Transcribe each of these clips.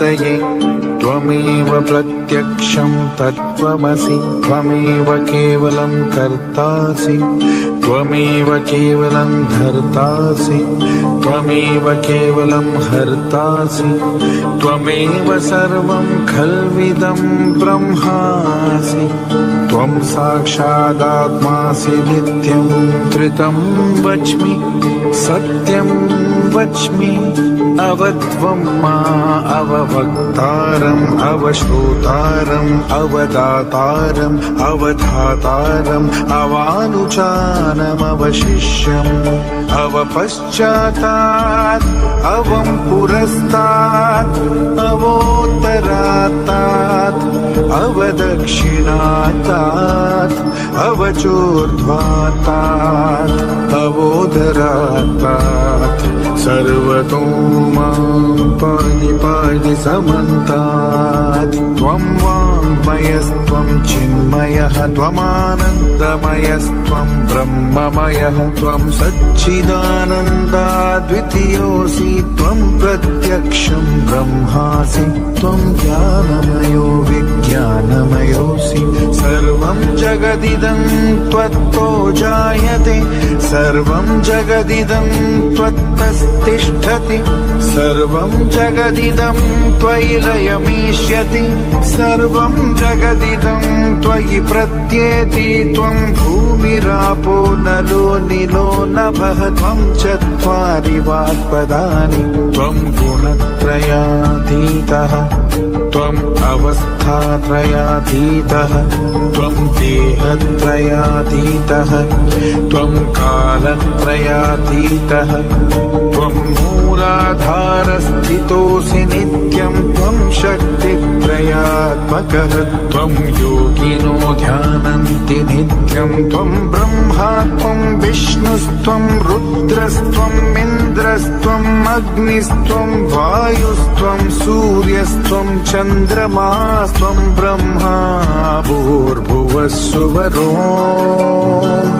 पतये त्वमेव प्रत्यक्षं तत्त्वमसि त्वमेव केवलं कर्तासि त्वमेव केवलं धर्तासि त्वमेव केवलं हर्तासि त्वमेव सर्वं खल्विदं ब्रह्मासि त्वं साक्षादात्मासि नित्यं त्रितं वच्मि सत्यं वच्मि अवत्वं मा अववक्तारम् अवश्रोतारम् अवदातारम् अवधातारम् अवानुचानम् अवशिष्यम् अवपश्चातात् अवं पुरस्तात् अवोत्तरात्तात् अवदक्षिणात्तात् अवचोर्ध्वात्तात् अवोदरात्तात् सर्वतो मां पाहि पाहि समन्तात् त्वं वाङ्मयस्त्वं चिन्मयः त्वमानन्दमयस्त्वं ब्रह्ममयः त्वं सच्चिदानन्दाद्वितीयोऽसि त्वं प्रत्यक्षं ब्रह्मासि त्वं ज्ञानमयो विज्ञानमयोऽसि सर्वं जगदिदं त्वत्तो जायते सर्वं जगदिदं त्वत्तस्तिष्ठति सर्वं जगदिदं त्वयि लयमीष्यति सर्वं जगदिदं त्वयि प्रत्येति त्वं भूमिरापो नलो निलो नभः त्वं चत्वारि वाक्पदानि त्वं गुणत्रयातीतः त्वम् अवस्थात्रयातीतः त्वं देहत्रयातीतः त्वं कालत्रयातीतः त्वं मूलाधारस्थितोऽसि नित्यं त्वं शक्तित्रयात्मकः त्वं योगिनो ध्यानन्ति नित्यं त्वं ब्रह्मा त्वं विष्णुस्त्वं रुद्रस्त्वम् इन्द्रस्त्वम् अग्निस्त्वं वायुस्त्वं सूर्यस्त्वं चन्द्रमास्त्वं ब्रह्मा भूर्भुवः सुवरो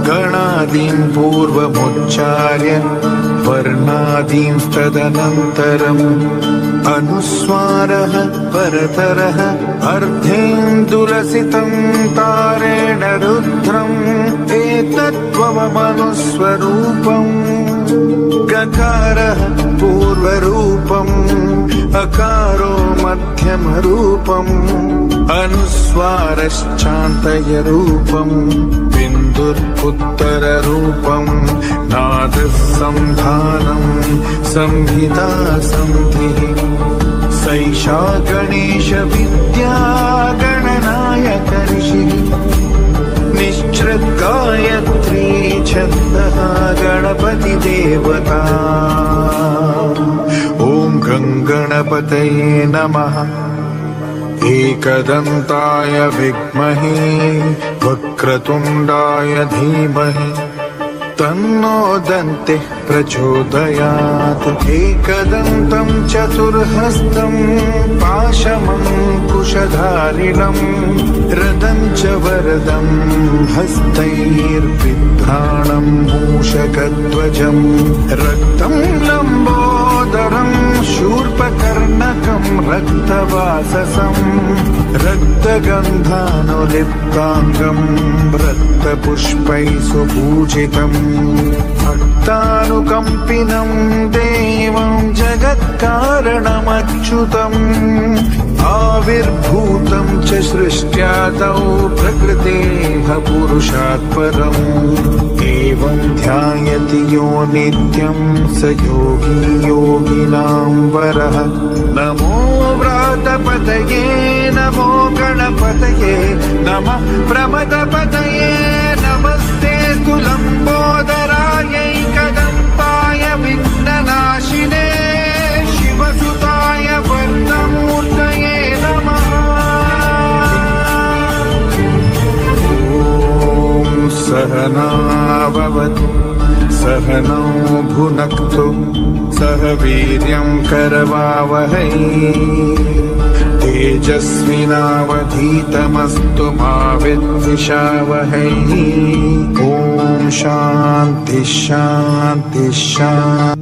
गणादीं पूर्वमुच्चार्य वर्णादींस्तदनन्तरम् अनुस्वारः परतरः अर्धेन्दुलसितं तारेण रुद्रम् एतत्त्वमनुस्वरूपम् गकारः पूर्वरूपम् अकारो मध्यमरूपम् अनुस्वारश्चान्तयरूपम् बिन्दुर्पुत्तररूपम् नादः संधानं संहिता सन्धिः सैषा गणेशविद्या गणनायकर्षिः निश्चृद्गायत्री छन्दः गणपतिदेवता ॐ गङ्गणपतये नमः एकदन्ताय विद्महे वक्रतुण्डाय धीमहि तन्नो दन्तिः प्रचोदयात् एकदन्तं चतुर्हस्तं पाशमङ्कुशधारिणं रदं च वरदं हस्तैर्बिभ्राणं मूषकध्वजं रक्तं लम्बोदरं शूर्पकर्णकं रक्तवाससं रक्तगन्धानुलिप्ताङ्गं रक्तपुष्पैः सुपूजितम् भक्तानुकम्पिनं देवं जगत्कारणमच्युतम् आविर्भूतं च सृष्ट्यादौ प्रकृतेः पुरुषात् परम् एवं ध्यायति यो नित्यं स योगी योगिनां वरः नमो व्रातपतये नमो गणपतये नमः प्रमदपतये नमस्ते लम्बोदरायैकदन्ताय विघ्ननाशिने शिवसुताय वर्णमूर्तये नमः ॐ सहना भवतु सहनौ भुनक्तु सह वीर्यं करवावहै तेजस्विनावधीतमस्तु मा विद्विषावहै ॐ शान्ति शान्ति शान्ति।